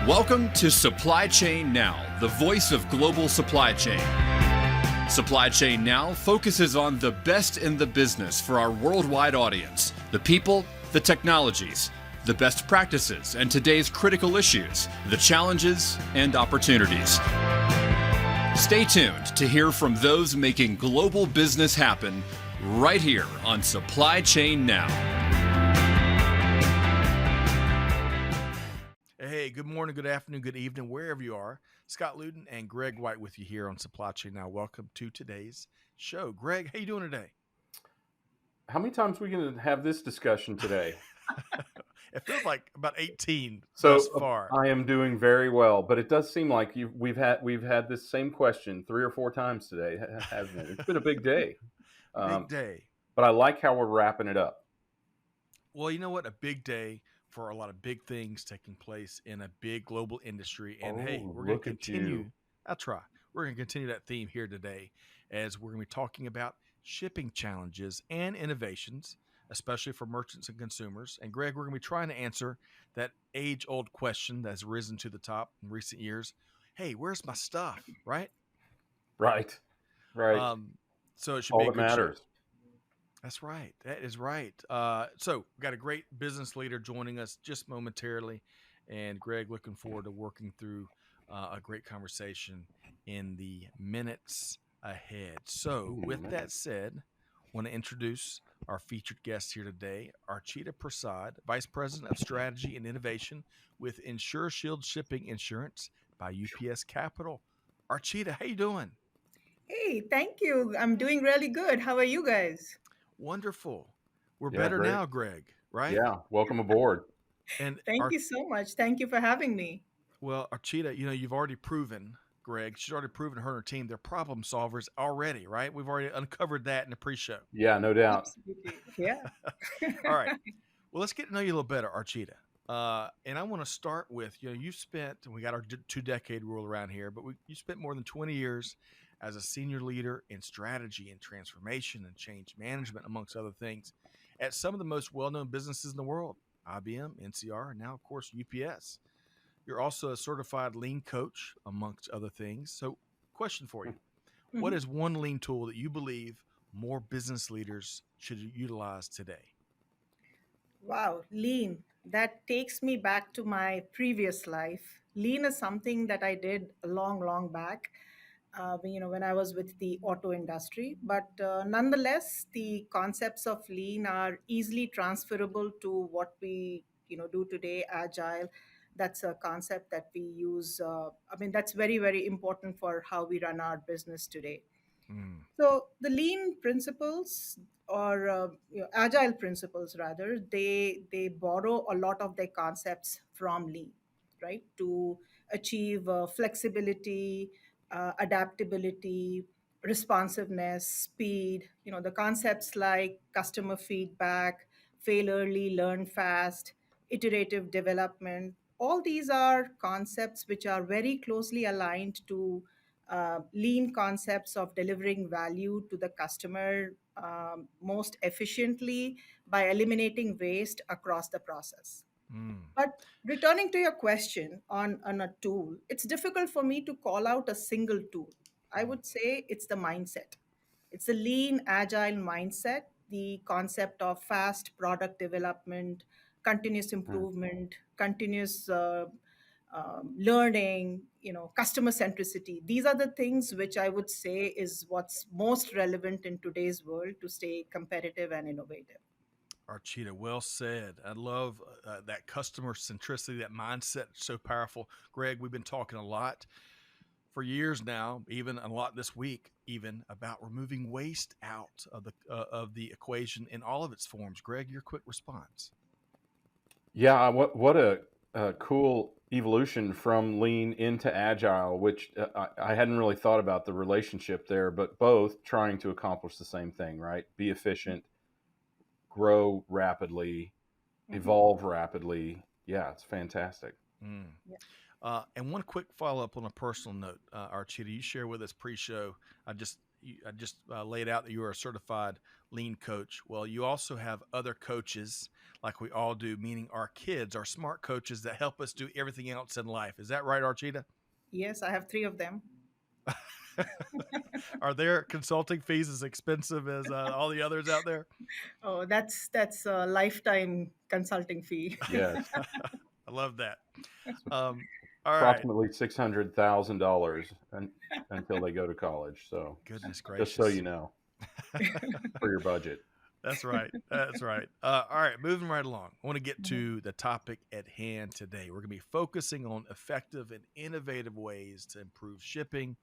Welcome to Supply Chain Now, the voice of global supply chain. Supply Chain Now focuses on the best in the business for our worldwide audience, the people, the technologies, the best practices, and today's critical issues, the challenges and opportunities. Stay tuned to hear from those making global business happen right here on Supply Chain Now. Hey, good morning, good afternoon, good evening, wherever you are. Scott Luton and Greg White with you here on Supply Chain Now. Welcome to today's show. Greg, how you doing today? How many times are we going to have this discussion today? It feels like about 18 So thus far. I am doing very well, but it does seem like we've had this same question 3 or 4 times today, hasn't it? It's been a big day. Big day. But I like how we're wrapping it up. Well, you know what? A big day for a lot of big things taking place in a big global industry. And hey, we're going to continue. I'll try. We're going to continue that theme here today as we're going to be talking about shipping challenges and innovations, especially for merchants and consumers. And Greg, we're going to be trying to answer that age-old question that's risen to the top in recent years. Hey, where's my stuff? Right? Right. So it should All be a that good matters. show. That's right. That is right. So we've got a great business leader joining us just momentarily. And Greg, looking forward to working through a great conversation in the minutes ahead. So with that said, I want to introduce our featured guest here today, Archita Prasad, Vice President of Strategy and Innovation with Insure Shield Shipping Insurance by UPS Capital. Archita, how you doing? Hey, thank you. I'm doing really good. How are you guys? Wonderful. We're Yeah, better great. now, Greg, right? Yeah, welcome aboard. And Thank you so much. Thank you for having me. well, Archita, you've already proven, Greg, she's already proven her and her team, they're problem solvers already, right? We've already uncovered that in the pre-show. Yeah, no doubt. Absolutely. Yeah. All right. Well, let's get to know you a little better, Archita. And I want to start with, you've spent, and we got our 2-decade rule around here, but you spent more than 20 years as a senior leader in strategy and transformation and change management, amongst other things, at some of the most well-known businesses in the world, IBM, NCR, and now, of course, UPS. You're also a certified lean coach, amongst other things. So, question for you. What is one lean tool that you believe more business leaders should utilize today? Wow, lean. That takes me back to my previous life. Lean is something that I did a long, long back, when I was with the auto industry. But nonetheless, the concepts of lean are easily transferable to what we, do today, agile. That's a concept that we use. That's very, very important for how we run our business today. Mm. So the lean principles or agile principles rather, they borrow a lot of their concepts from lean, right? To achieve flexibility, adaptability, responsiveness, speed. The concepts like customer feedback, fail early, learn fast, iterative development. All these are concepts which are very closely aligned to lean concepts of delivering value to the customer most efficiently by eliminating waste across the process. Mm. But returning to your question on a tool, it's difficult for me to call out a single tool. I would say it's the mindset. It's a lean, agile mindset, the concept of fast product development, continuous improvement, continuous learning, customer centricity. These are the things which I would say is what's most relevant in today's world to stay competitive and innovative. Archita, well said. I love that customer centricity, that mindset. So powerful. Greg, we've been talking a lot for years now, even a lot this week, even about removing waste out of the equation in all of its forms. Greg, your quick response. Yeah, what a cool evolution from lean into agile, which I hadn't really thought about the relationship there, but both trying to accomplish the same thing, right? Be efficient, grow rapidly, evolve rapidly. Yeah, it's fantastic. Mm. Yeah. And one quick follow up on a personal note, Archita, you share with us pre-show. I just I just laid out that you are a certified lean coach. Well, you also have other coaches, like we all do, meaning our kids, our smart coaches that help us do everything else in life. Is that right, Archita? Yes, I have three of them. Are their consulting fees as expensive as all the others out there? Oh, that's a lifetime consulting fee. Yes, I love that. it's Um, all right. approximately $600,000 until they go to college. So Goodness just so gracious. you know, for your budget. That's right. That's right. All right, moving right along. I want to get Mhm. to the topic at hand today. We're going to be focusing on effective and innovative ways to improve shipping,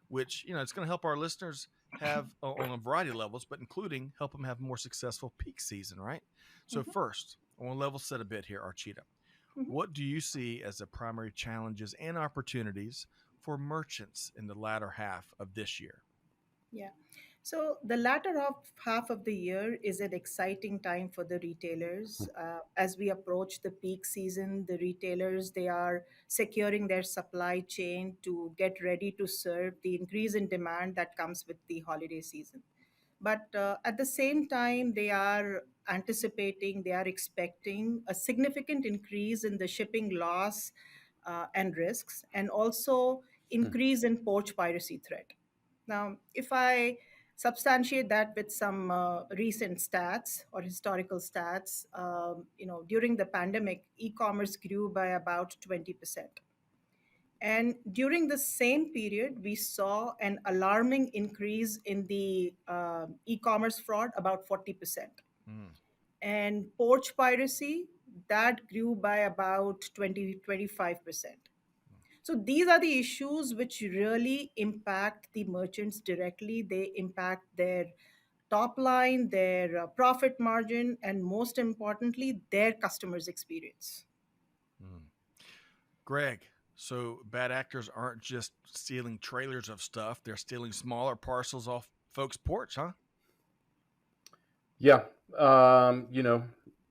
which it's going to help our listeners have on a variety of levels, but including help them have more successful peak season. Right. So Mhm. first, I want to level set a bit here, Archita. Mhm. What do you see as the primary challenges and opportunities for merchants in the latter half of this year? Yeah. So the latter half of the year is an exciting time for the retailers. As we approach the peak season, the retailers they are securing their supply chain to get ready to serve the increase in demand that comes with the holiday season. But at the same time, they are anticipating, they are expecting a significant increase in the shipping loss and risks, and also Hmm. increase in poach piracy threat. Now, if I substantiate that with some recent stats or historical stats, during the pandemic, e-commerce grew by about 20%. And during the same period, we saw an alarming increase in the e commerce fraud, about 40%. Mm, And poach piracy, that grew by about 25%. So these are the issues which really impact the merchants directly. They impact their top line, their profit margin, and most importantly, their customers' experience. mm. Greg, so bad actors aren't just stealing trailers of stuff, they're stealing smaller parcels off folks' porch, huh? Yeah. You know,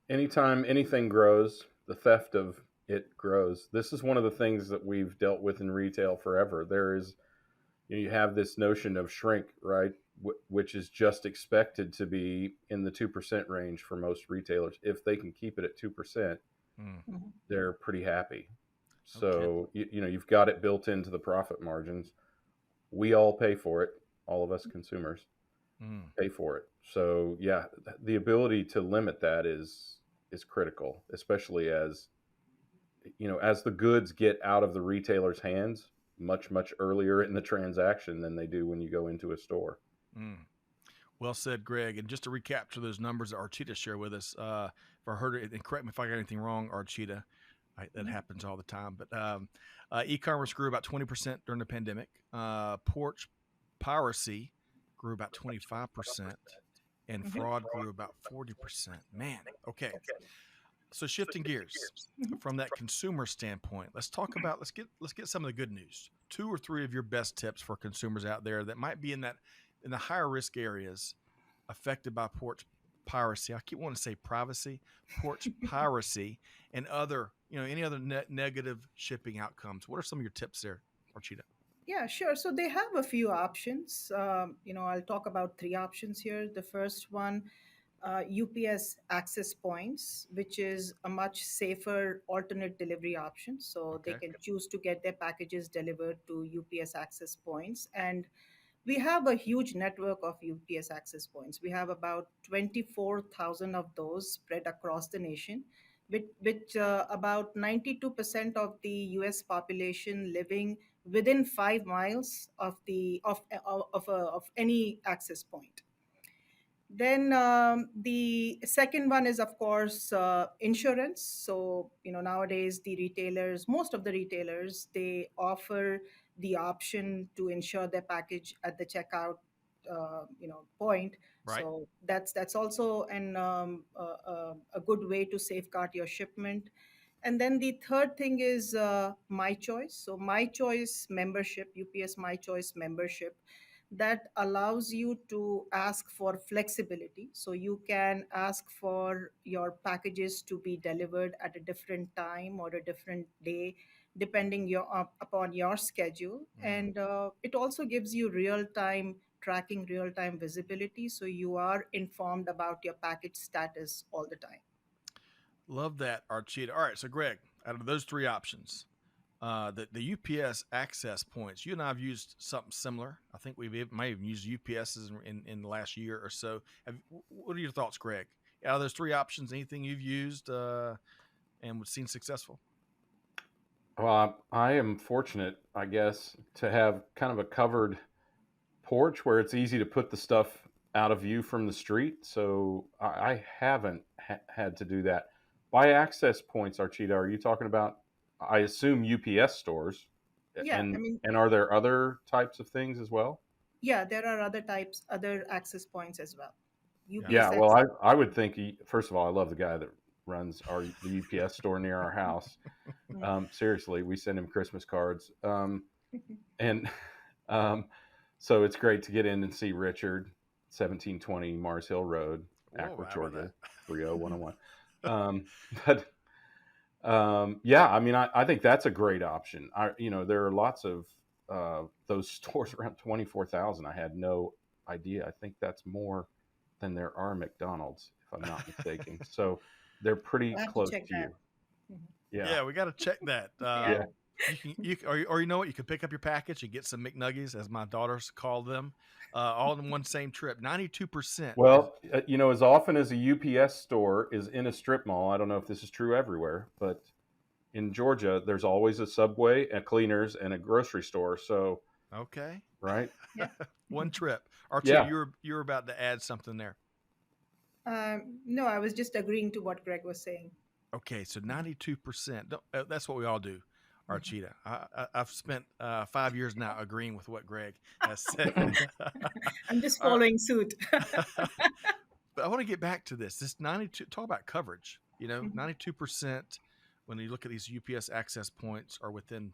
anytime anything grows, the theft of it grows. This is one of the things that we've dealt with in retail forever. There is, you have this notion of shrink, right? Which is just expected to be in the 2% range for most retailers. If they can keep it at 2%, Mm, Mhm. they're pretty happy. no kidding. So, you've got it built into the profit margins. We all pay for it, all of us consumers Mm, pay for it. So yeah, the ability to limit that is critical, especially as as the goods get out of the retailer's hands much earlier in the transaction than they do when you go into a store. mm. Well said, Greg. And just to recapture those numbers that Archita shared with us, if I heard it, and correct me if I got anything wrong, Archita, that Mhm. happens all the time. But e-commerce grew about 20% during the pandemic. Porch piracy grew about 25%, and Mhm. fraud grew about 40%. Man, okay. So shifting gears Mhm. from that consumer standpoint, let's get some of the good news. Two or three of your best tips for consumers out there that might be in the higher risk areas affected by porch piracy. I keep wanting to say privacy, porch piracy, and other any other negative shipping outcomes. What are some of your tips there, Archita? Yeah, sure. So they have a few options. I'll talk about three options here. The first one, UPS access points, which is a much safer alternate delivery option. So they Okay. can choose to get their packages delivered to UPS access points. And we have a huge network of UPS access points. We have about 24,000 of those spread across the nation, with about 92% of the US population living within 5 miles of of any access point. Then the second one is, of course, insurance. So nowadays the retailers, most of the retailers, they offer the option to insure their package at the checkout, point. Right. So that's also a good way to safeguard your shipment. And then the third thing is My Choice. So My Choice membership, UPS My Choice membership, that allows you to ask for flexibility. So you can ask for your packages to be delivered at a different time or a different day, depending upon your schedule. Mm, And it also gives you real time tracking real-time visibility, so you are informed about your package status all the time. Love that, Archita. All right, so Greg, out of those three options, the UPS access points, you and I have used something similar. I think might have used UPSs in the last year or so. What are your thoughts, Greg? Out of those three options, anything you've used and was seen successful? Well, I am fortunate, I guess, to have kind of a covered porch where it's easy to put the stuff out of view from the street. So I haven't had to do that. By access points, Archita, are you talking about, I assume, UPS stores? Yeah, I mean, And are there other types of things as well? yeah, there are other access points as well. Yeah. Yeah, UPS well, access. I would think, first of all, I love the guy that runs the UPS store near our house. Seriously, we send him Christmas cards. And um, so it's great to get in and see Richard, 1720 Mars Hill Road, Whoa, Ackworth, how about Georgia, that? 30101. But yeah, I mean, I think that's a great option. There are lots of those stores around 24,000. I had no idea. I think that's more than there are McDonald's, if I'm not mistaken. So they're pretty I have to close check to that. you. Mhm. Yeah. Yeah, we got to check that. Yeah. Yeah. Or you know what? You could pick up your package and get some McNuggies, as my daughters call them, all in one same trip. 92%. Well, as often as a UPS store is in a strip mall, I don't know if this is true everywhere, but in Georgia, there's always a Subway, a Cleaners, and a grocery store. So, Okay. right? Yeah. One trip. Archie, Yeah. you're about to add something there. No, I was just agreeing to what Greg was saying. Okay, so 92%. That's what we all do, Mhm. Archita. I've spent 5 years now agreeing with what Greg has said. I'm just All right. following suit. But I want to get back to this. This 92, talk about coverage. Mhm. 92% when you look at these UPS access points are within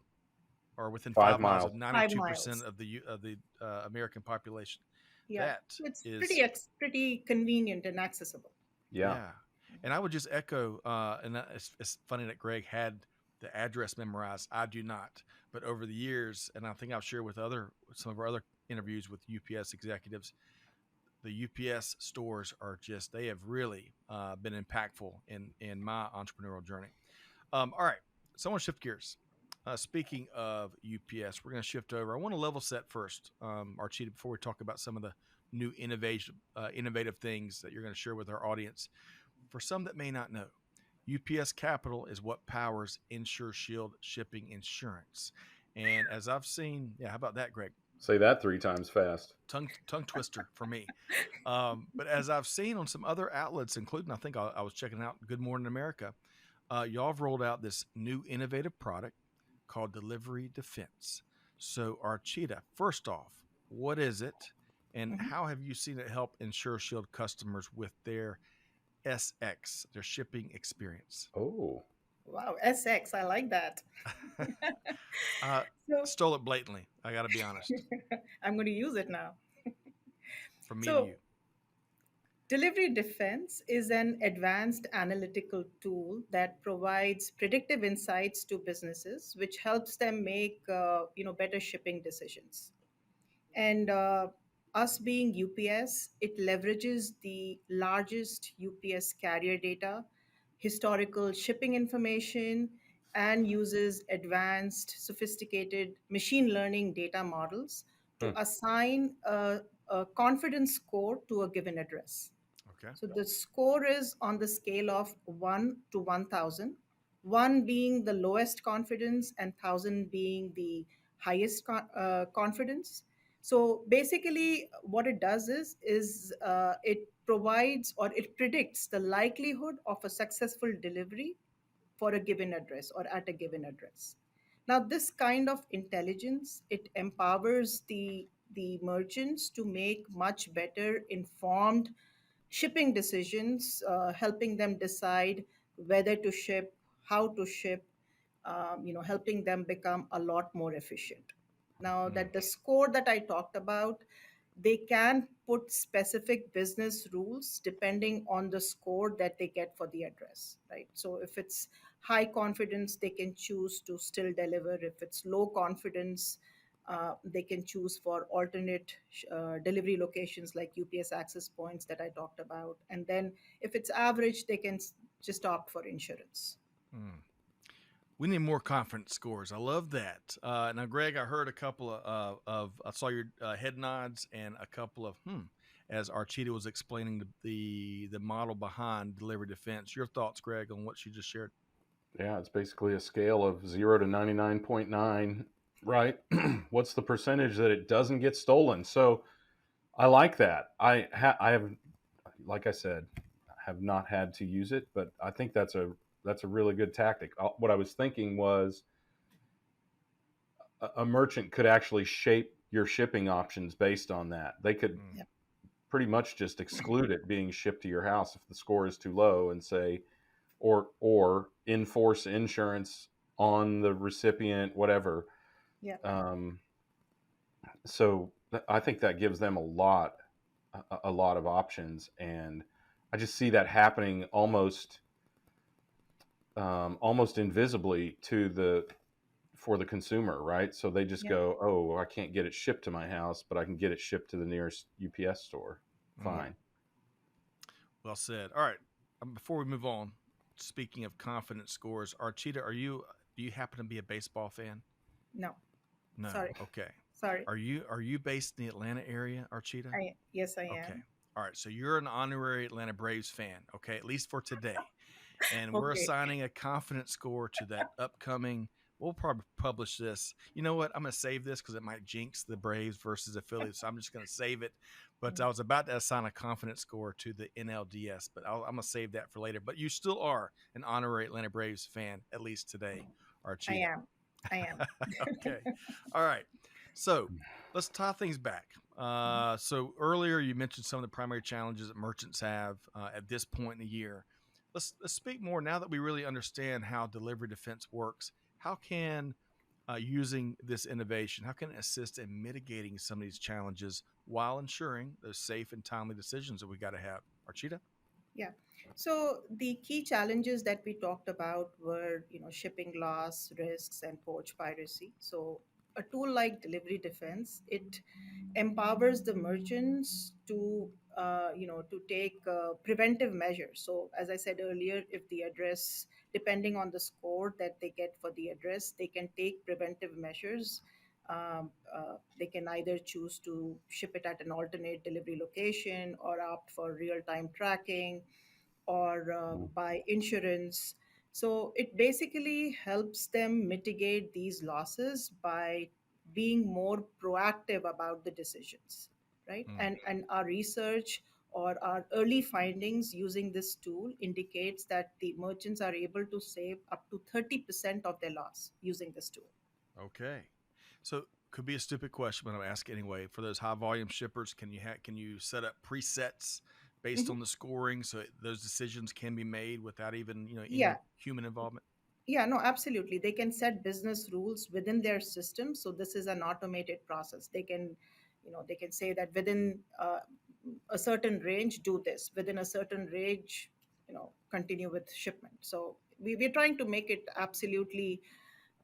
5 5 miles of miles. 92% 5 miles. of the American population. Yeah. That So it's is, pretty convenient and accessible. Yeah. yeah. And I would just echo, it's funny that Greg had the address memorized. I do not. But over the years, and I think I've shared with some of our other interviews with UPS executives, the UPS stores they have really been impactful in my entrepreneurial journey. All right. So I want to shift gears. Speaking of UPS, we're going to shift over. I want to level set first, Archita, before we talk about some of the new innovative things that you're going to share with our audience. For some that may not know, UPS Capital is what powers Insure Shield shipping insurance. And as I've seen, yeah, how about that, Greg? Say that 3 times fast. Tongue twister for me. But as I've seen on some other outlets, including I think I was checking out Good Morning America, y'all have rolled out this new innovative product called Delivery Defense. So, Archita, first off, what is it, and Mhm. how have you seen it help Insure Shield customers with their SX, their shipping experience? Oh. Wow, SX, I like that. uh, So Stole it blatantly. I got to be honest, I'm going to use it now. from me to So you. Delivery Defense is an advanced analytical tool that provides predictive insights to businesses, which helps them make better shipping decisions. And us being UPS, it leverages the largest UPS carrier data, historical shipping information, and uses advanced, sophisticated machine learning data models to Hmm. assign a confidence score to a given address. Okay. So the score is on the scale of 1 to 1,000, 1 being the lowest confidence and 1,000 being the highest confidence. So basically, what it does is it provides or it predicts the likelihood of a successful delivery for a given address or at a given address. Now, this kind of intelligence, it empowers the merchants to make much better informed shipping decisions, helping them decide whether to ship, how to ship, helping them become a lot more efficient. Now, Mm. that the score that I talked about, they can put specific business rules depending on the score that they get for the address, right? So if it's high confidence, they can choose to still deliver. If it's low confidence, They can choose for alternate delivery locations like UPS access points that I talked about. And then if it's average, they can just opt for insurance. Hmm. We need more confidence scores. I love that. Now, Greg, I heard a couple I saw your head nods and a couple of as Archita was explaining the model behind delivery defense. Your thoughts, Greg, on what she just shared? Yeah, it's basically a scale of 0 to 99.9, right? What's the percentage that it doesn't get stolen? So I like that. I have, like I said, have not had to use it, but I think that's a really good tactic. What I was thinking was a merchant could actually shape your shipping options based on that. They could Mm. pretty much just exclude it being shipped to your house if the score is too low, and say, or enforce insurance on the recipient, whatever. Yeah. Um, so I think that gives them a lot of options, and I just see that happening almost invisibly to the for the consumer, right? So they just Yeah. go, oh, I can't get it shipped to my house, but I can get it shipped to the nearest UPS store. Mm. Fine. Well said. All right. Before we move on, speaking of confidence scores, Archita, do you happen to be a baseball fan? No. No. Sorry. Okay. Sorry. Are you based in the Atlanta area, Archita? Yes, I Okay. am. All right. So you're an honorary Atlanta Braves fan, okay, at least for today. And we're Okay. assigning a confidence score to that upcoming. We'll probably publish this. You know what? I'm going to save this because it might jinx the Braves versus the Phillies. So I'm just going to save it. But I was about to assign a confidence score to the NLDS, but I'm going to save that for later. But you still are an honorary Atlanta Braves fan, at least today, I Archita. am. I am. Okay. All right. So let's tie things back. So earlier you mentioned some of the primary challenges that merchants have at this point in the year. Let's speak more now that we really understand how delivery defense works. How can using this innovation, how can it assist in mitigating some of these challenges while ensuring those safe and timely decisions that we got to have? Archita? Yeah. So the key challenges that we talked about were, shipping loss, risks, and poach piracy. So a tool like delivery defense, it empowers the merchants to take preventive measures. So as I said earlier, if the address, depending on the score that they get for the address, they can take preventive measures. They can either choose to ship it at an alternate delivery location or opt for real-time tracking or buy insurance. So it basically helps them mitigate these losses by being more proactive about the decisions, right? Mm, And our research or our early findings using this tool indicates that the merchants are able to save up to 30% of their loss using this tool. okay. So could be a stupid question, but I'll ask anyway. For those high volume shippers, can you set up presets based Mhm. on the scoring so those decisions can be made without even any Yeah, human involvement? yeah, no, absolutely. They can set business rules within their system. So this is an automated process. They can say that within a certain range, do this. Within a certain range, continue with shipment. So we're trying to make it absolutely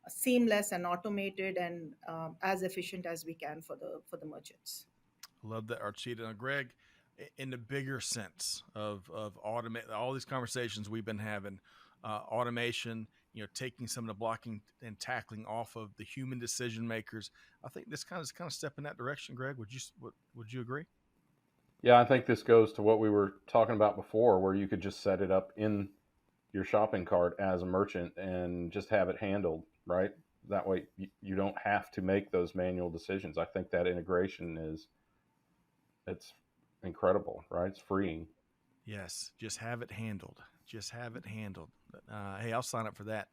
seamless and automated and as efficient as we can for the merchants. Love that, Archita. Now, Greg, in the bigger sense of automate all these conversations we've been having, automation, taking some of the blocking and tackling off of the human decision makers. I think this kind of step in that direction. Greg, would you agree? Yeah, I think this goes to what we were talking about before, where you could just set it up in your shopping cart as a merchant and just have it handled, right? That way you don't have to make those manual decisions. I think that integration it's incredible, right? It's freeing. Yes, just have it handled. Just have it handled. Hey, I'll sign up for that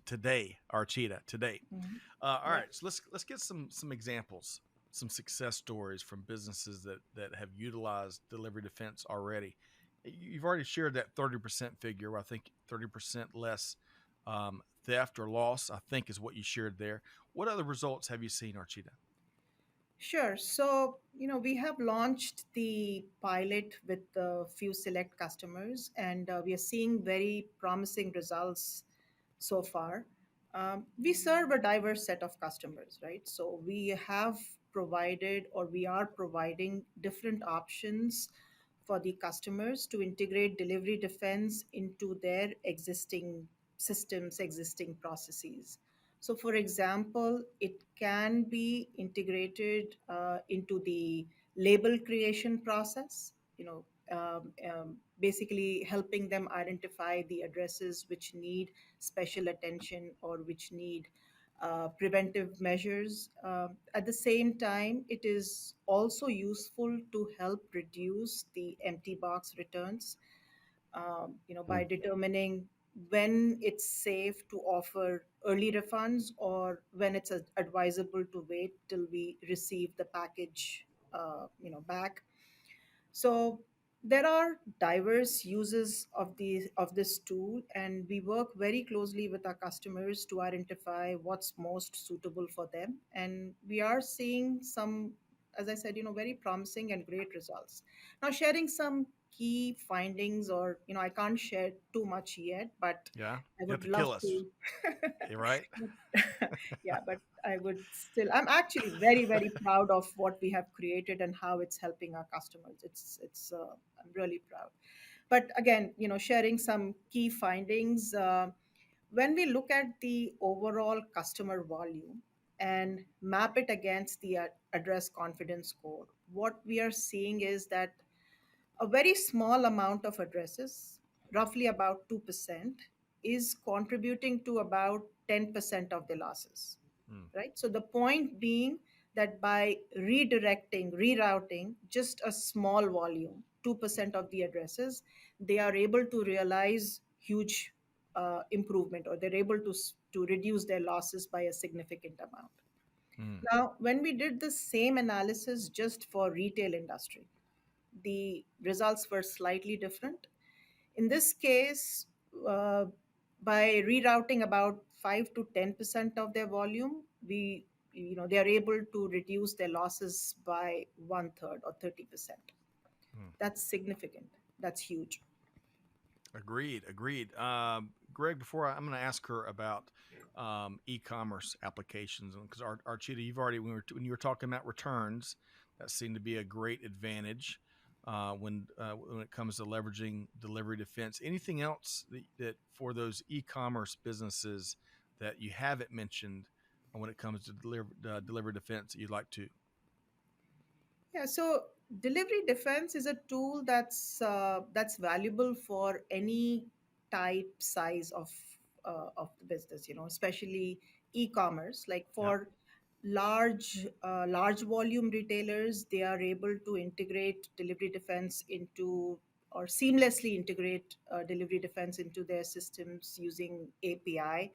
today, Archita. Today. Mhm. All Yeah. right, so let's get some examples, some success stories from businesses that have utilized delivery defense already. You've already shared that 30% figure. I think 30% less theft or loss. I think is what you shared there. What other results have you seen, Archita? Sure. So, we have launched the pilot with a few select customers, and we are seeing very promising results so far. We serve a diverse set of customers, right? So we have provided, or we are providing, different options for the customers to integrate delivery defense into their existing systems, existing processes. So, for example, it can be integrated into the label creation process, basically helping them identify the addresses which need special attention or which need preventive measures. At the same time, it is also useful to help reduce the empty box returns, by Mm. determining when it's safe to offer early refunds or when it's advisable to wait till we receive the package, back. So there are diverse uses of this tool, and we work very closely with our customers to identify what's most suitable for them. And we are seeing some, as I said, very promising and great results. Now, sharing some key findings, or I can't share too much yet, but Yeah, I you have would to love kill us. to. You right? Yeah, but I'm actually very, very proud of what we have created and how it's helping our customers. I'm really proud. But again, sharing some key findings. When we look at the overall customer volume and map it against the address confidence score, what we are seeing is that a very small amount of addresses, roughly about 2%, is contributing to about 10% of the losses, Mm, right? So the point being that by rerouting just a small volume, 2% of the addresses, they are able to realize huge improvement, or they're able to reduce their losses by a significant amount. mm, Now, when we did the same analysis just for retail industry, the results were slightly different. In this case, uh, by rerouting about 5 to 10% of their volume, they are able to reduce their losses by one third or 30%. mm. That's significant. That's huge. Agreed. Agreed. Greg, I'm going to ask her about e-commerce applications because Archita, you've already when you were talking about returns, that seemed to be a great advantage when it comes to leveraging delivery defense. Anything else that for those e-commerce businesses that you haven't mentioned when it comes to delivery defense that you'd like to? Yeah, so delivery defense is a tool that's valuable for any type size of the business, especially e-commerce. Like Yep. for large volume retailers, they are able to integrate delivery defense into, or seamlessly integrate delivery defense into their systems using API,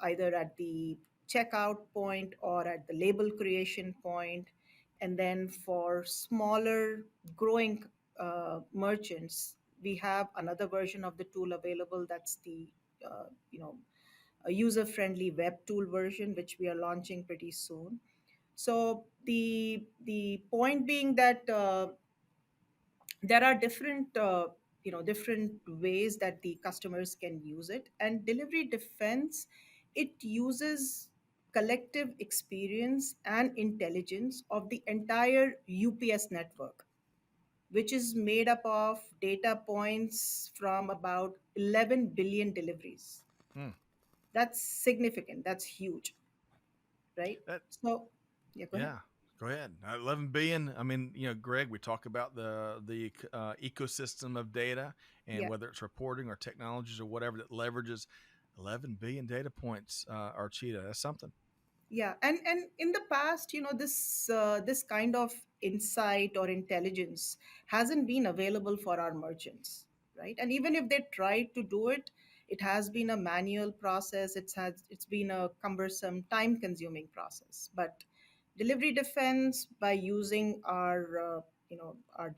either at the checkout point or at the label creation point. And then for smaller growing merchants, we have another version of the tool available. That's the uh, you know a user-friendly web tool version, which we are launching pretty soon. So the point being that there are different ways that the customers can use it, and delivery defense, it uses collective experience and intelligence of the entire UPS network, which is made up of data points from about 11 billion deliveries. Hmm. That's significant. That's huge, right? That So, yeah, go ahead. Yeah, go ahead. 11 billion. I mean, Greg, we talk about the ecosystem of data and Yeah. whether it's reporting or technologies or whatever that leverages 11 billion data points. Archita, that's something. Yeah, and in the past, this kind of insight or intelligence hasn't been available for our merchants, right? And even if they tried to do it, it has been a manual process. It's been a cumbersome, time-consuming process. But delivery defense, by using our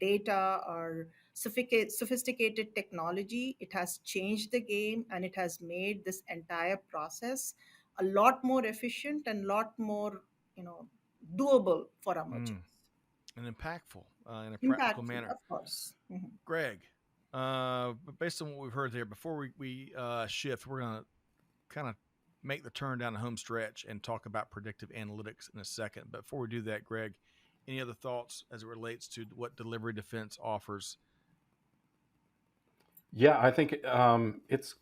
data, our sophisticated technology, it has changed the game, and it has made this entire process a lot more efficient and lot more doable for our Mm. merchants. And impactful in a practical Impactful, manner. of course. Mhm. Greg, but based on what we've heard there, before we shift, we're going to kind of make the turn down the home stretch and talk about predictive analytics in a second. But before we do that, Greg, any other thoughts as it relates to what delivery defense offers? Yeah, I think it's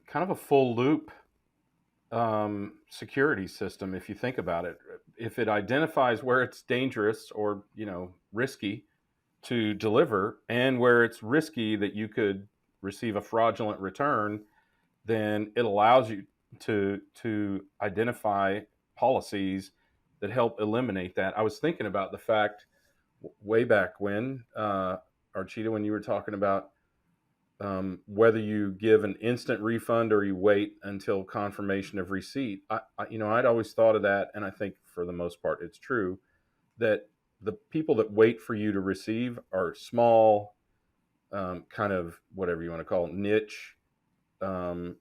kind of a full loop security system if you think about it. If it identifies where it's dangerous or risky to deliver, and where it's risky that you could receive a fraudulent return, then it allows you to identify policies that help eliminate that. I was thinking about the fact way back when, Archita, when you were talking about whether you give an instant refund or you wait until confirmation of receipt. I'd always thought of that, and I think for the most part it's true that the people that wait for you to receive are small, kind of whatever you want to call it, niche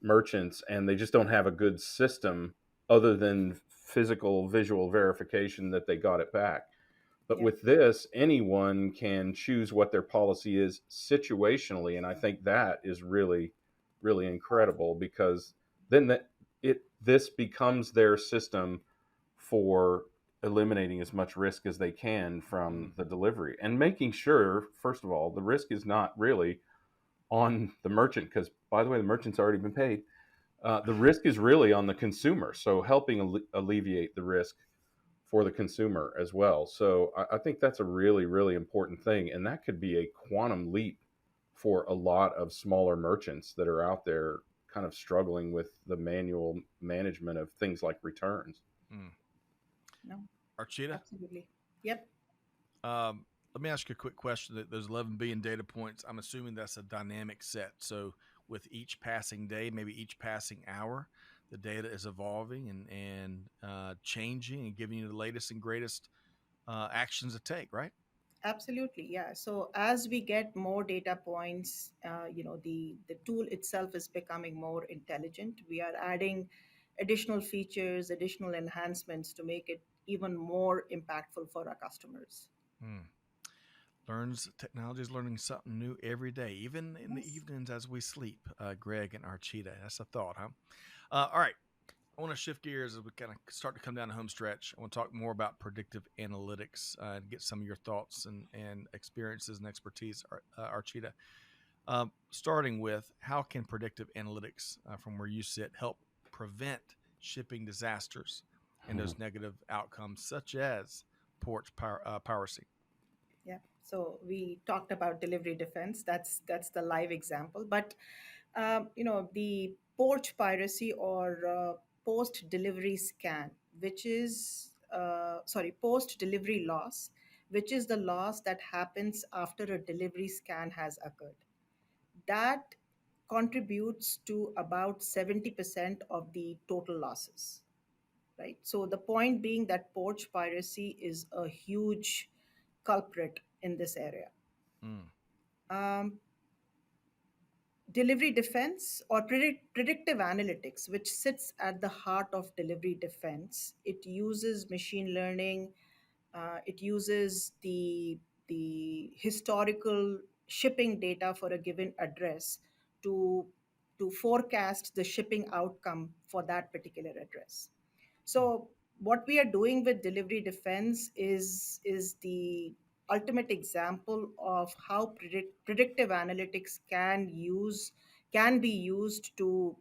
merchants, and they just don't have a good system other than physical visual verification that they got it back. But Yeah. with this, anyone can choose what their policy is situationally, and I think that is really, really incredible, because then this becomes their system for eliminating as much risk as they can from the delivery, and making sure, first of all, the risk is not really on the merchant, because, by the way, the merchant's already been paid. The risk is really on the consumer, so helping alleviate the risk for the consumer as well. So I think that's a really, really important thing, and that could be a quantum leap for a lot of smaller merchants that are out there kind of struggling with the manual management of things like returns. No, Archita, absolutely. Yep. let me ask you a quick question. Those 11 billion data points, I'm assuming that's a dynamic set. So with each passing day, maybe each passing hour, the data is evolving and changing and giving you the latest and greatest actions to take, right? Absolutely, yeah. So as we get more data points, the tool itself is becoming more intelligent. We are adding additional features, additional enhancements to make it even more impactful for our customers. Hmm. Technology is learning something new every day, even in the Yes. evenings as we sleep. Greg and Archita, that's a thought, huh? All right, I want to shift gears as we kind of start to come down the home stretch. I want to talk more about predictive analytics and get some of your thoughts and experiences and expertise, Archita. Starting with, how can predictive analytics, from where you sit, help prevent shipping disasters and those negative outcomes, such as piracy? Yeah. So we talked about delivery defense. That's the live example. But the porch piracy or post delivery scan, which is post delivery loss, which is the loss that happens after a delivery scan has occurred. That contributes to about 70% of the total losses, right? So the point being that porch piracy is a huge culprit in this area. Mm. Um, Delivery defense or predictive analytics, which sits at the heart of delivery defense, it uses machine learning. It uses the historical shipping data for a given address to to forecast the shipping outcome for that particular address. So what we are doing with delivery defense is the ultimate example of how predictive analytics can be used to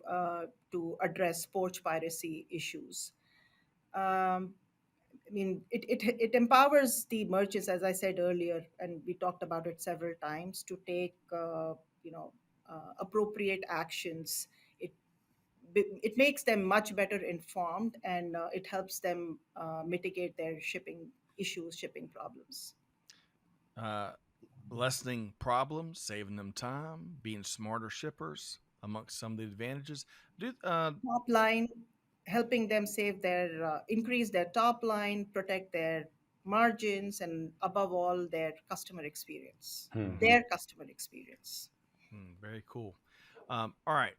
address porch piracy issues. Um, I mean, it empowers the merchants, as I said earlier, and we talked about it several times, to take appropriate actions. It it makes them much better informed, and it helps them mitigate their shipping issues, shipping problems. Uh, Lessening problems, saving them time, being smarter shippers, amongst some of the advantages. Do Top line, helping them increase their top line, protect their margins, and above all, Hmm. their customer experience. Very cool. All right.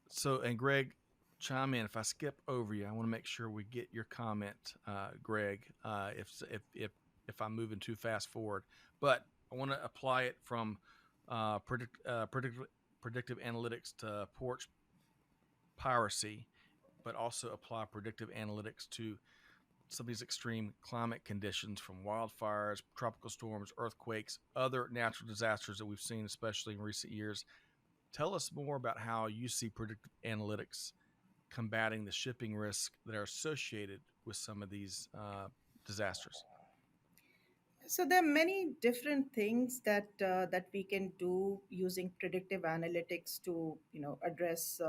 So, and Greg, chime in. If I skip over you, I want to make sure we get your comment, Greg. If I'm moving too fast forward, but I want to apply it from predictive analytics to porch piracy, but also apply predictive analytics to some of these extreme climate conditions, from wildfires, tropical storms, earthquakes, other natural disasters that we've seen, especially in recent years. Tell us more about how you see predictive analytics combating the shipping risks that are associated with some of these disasters. So there are many different things that we can do using predictive analytics to address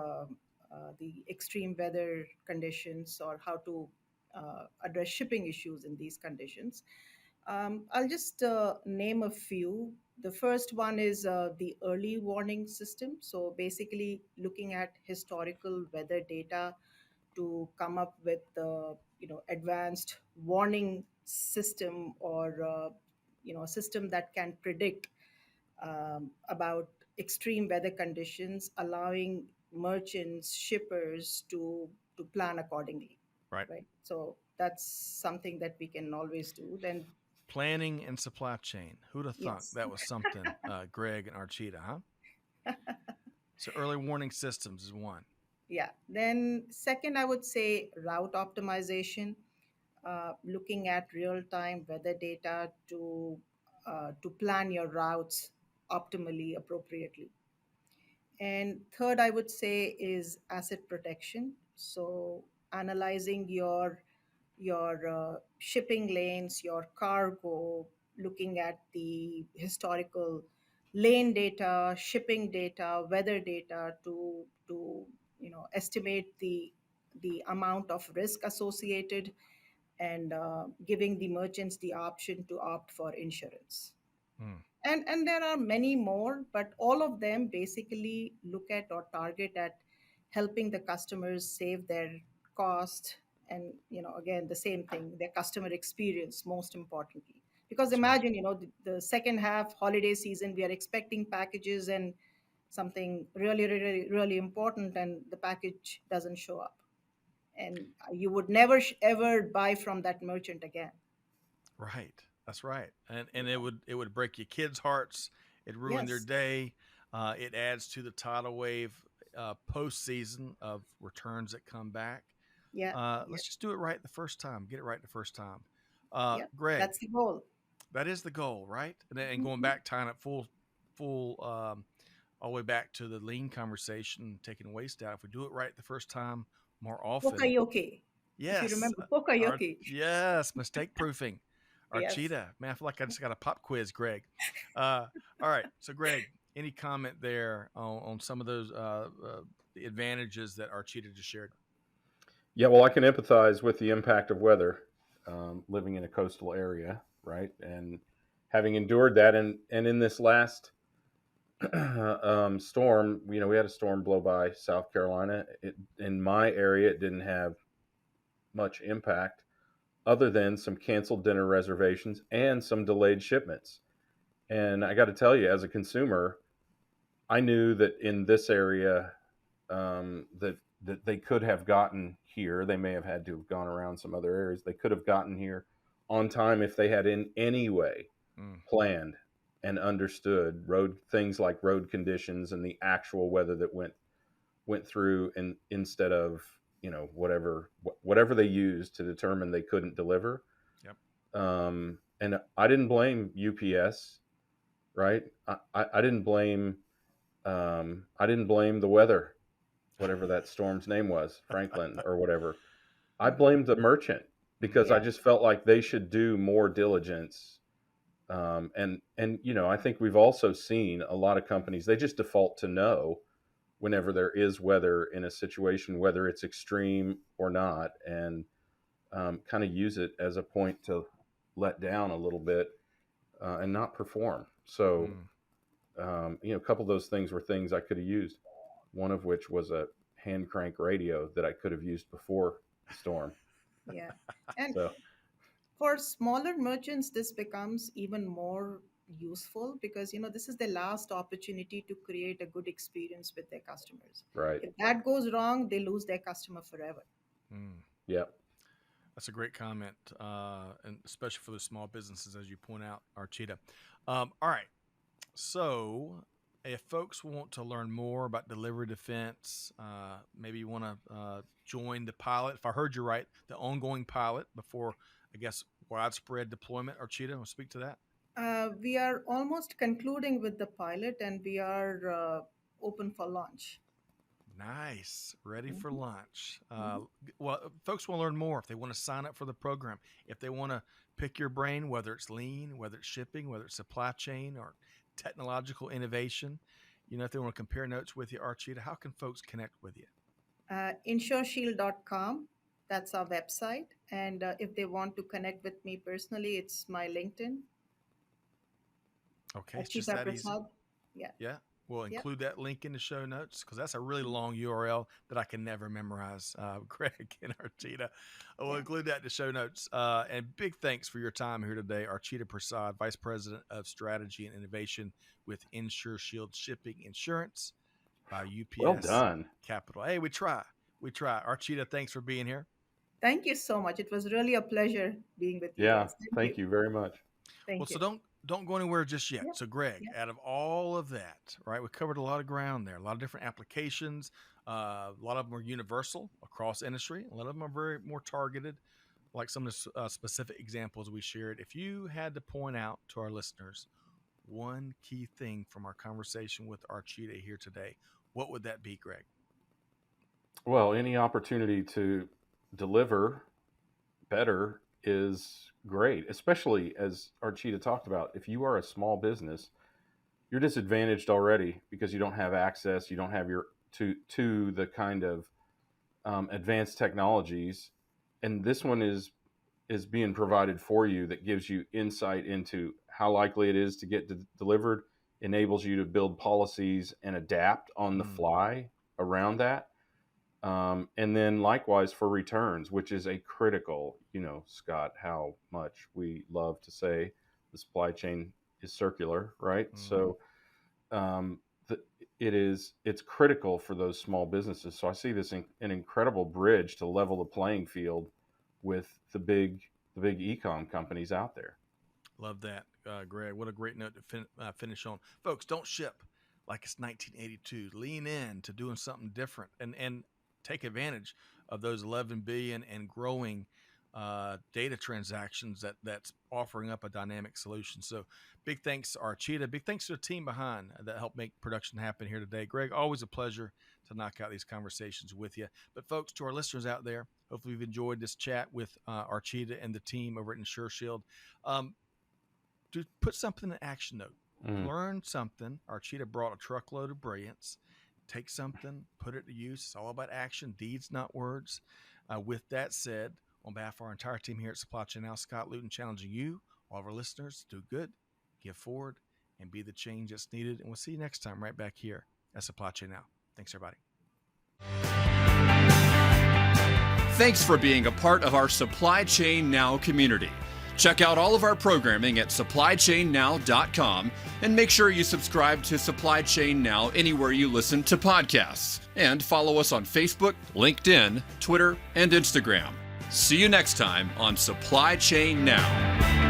the extreme weather conditions, or how to address shipping issues in these conditions. I'll just name a few. The first one is the early warning system. So basically, looking at historical weather data to come up with advanced warning system, or a system that can predict about extreme weather conditions, allowing merchants, shippers to plan accordingly, Right. right? So that's something that we can always do. Then Planning and supply chain. Who'd have thunk yes. that was something, Greg and Archita, huh? So early warning systems is one. Yeah. Then second, I would say route optimization, looking at real-time weather data to plan your routes optimally, appropriately. And third, I would say is asset protection. So analyzing your shipping lanes, your cargo, looking at the historical lane data, shipping data, weather data to estimate the amount of risk associated, and giving the merchants the option to opt for insurance. Hmm. And there are many more, but all of them basically look at or target at helping the customers save their cost, and again, the same thing, their customer experience, most importantly. Because That's right. imagine, the second half holiday season, we are expecting packages and something really, really, really important, and the package doesn't show up, and you would never ever buy from that merchant again. Right. That's right. And it would break your kids' hearts. It ruin their Yes. day. It adds to the tidal wave postseason of returns that come back. Yeah. Yeah. Let's just do it right the first time. Get it right the first time. Yeah. Greg, That's the goal. that is the goal, right? And going Mhm. back, tying up full, all the way back to the lean conversation, taking waste out. If we do it right the first time, more often. Pokayoke. If you Yes. remember Pokayoke. Yes. Mistake proofing. Yes. Archita. Man, I feel like I just got a pop quiz, Greg. Uh, all right. So, Greg, any comment there on some of those the advantages that Archita just shared? Yeah, well, I can empathize with the impact of weather, living in a coastal area, right, and having endured that, and in this last storm, we had a storm blow by South Carolina. In my area, it didn't have much impact, other than some canceled dinner reservations and some delayed shipments. And I got to tell you, as a consumer, I knew that in this area, that they could have gotten here. They may have had to have gone around some other areas. They could have gotten here on time if they had in any way Mm, planned and understood road things like road conditions and the actual weather that went through, and instead of whatever they used to determine they couldn't deliver. yep. And I didn't blame UPS, right? I didn't blame the weather, whatever that storm's name was, Franklin or whatever. I blamed the merchant because I Yeah. just felt like they should do more diligence. And I think we've also seen a lot of companies, they just default to no whenever there is weather in a situation, whether it's extreme or not, and kind of use it as a point to let down a little bit, and not perform. So, Mm. a couple of those things were things I could have used. One of which was a hand crank radio that I could have used before the storm. Yeah. And So, for smaller merchants, this becomes even more useful, because this is the last opportunity to create a good experience with their customers. right. If that goes wrong, they lose their customer forever. Mm. Yeah. That's a great comment, and especially for the small businesses, as you point out, Archita. All right. So, if folks want to learn more about delivery defense, maybe you want to join the pilot, if I heard you right, the ongoing pilot before, I guess, widespread deployment. Archita, want to speak to that? We are almost concluding with the pilot, and we are open for launch. Nice. Ready for Mhm. lunch. Mhm. Well, folks want to learn more if they want to sign up for the program, if they want to pick your brain, whether it's lean, whether it's shipping, whether it's supply chain or technological innovation. If they want to compare notes with you, Archita, how can folks connect with you? Insureshield.com. That's our website. And if they want to connect with me personally, it's my LinkedIn, Okay, it's just Archita that easy. Prasad. Yeah. Yeah. We'll Yep. include that link in the show notes because that's a really long URL that I can never memorize. Greg and Archita. We'll Yeah. include that in the show notes. And big thanks for your time here today, Archita Prasad, Vice President of Strategy and Innovation with Insure Shield Shipping Insurance by Well UPS done. Capital. Hey, we try. We try. Archita, thanks for being here. Thank you so much. It was really a pleasure being with you Yeah, guys. Thank thank you. you very much. Well, Thank so you. don't go anywhere just yet. Yep. So, Greg, Yep. out of all of that, right, we covered a lot of ground there, a lot of different applications. A lot of them are universal across industry. A lot of them are very more targeted, like some of the specific examples we shared. If you had to point out to our listeners one key thing from our conversation with Archita here today, what would that be, Greg? Well, any opportunity to deliver better is great, especially as Archita talked about. If you are a small business, you're disadvantaged already because you don't have access, you don't have your to the kind of advanced technologies, and this one is being provided for you that gives you insight into how likely it is to get delivered, enables you to build policies and adapt on the Mm. fly around that. And then likewise for returns, which is a critical, Scott, how much we love to say the supply chain is circular, right? Mhm. So um, it's critical for those small businesses. So I see this an incredible bridge to level the playing field with the big e-com companies out there. Love that, Greg. What a great note to finish on. Folks, don't ship like it's 1982. Lean in to doing something different and take advantage of those 11 billion and growing data transactions that's offering up a dynamic solution. So big thanks to Archita. Big thanks to the team behind that helped make production happen here today. Greg, always a pleasure to knock out these conversations with you. But folks, to our listeners out there, hopefully you've enjoyed this chat with Archita and the team over at Insure Shield. To put something in action note, learn something. Archita brought a truckload of brilliance. Take something, put it to use. It's all about action, deeds, not words. With that said, on behalf of our entire team here at Supply Chain Now, Scott Luton challenging you, all of our listeners, to do good, give forward, and be the change that's needed. And we'll see you next time right back here at Supply Chain Now. Thanks, everybody. Thanks for being a part of our Supply Chain Now community. Check out all of our programming at supplychainnow.com and make sure you subscribe to Supply Chain Now anywhere you listen to podcasts. And follow us on Facebook, LinkedIn, Twitter, and Instagram. See you next time on Supply Chain Now.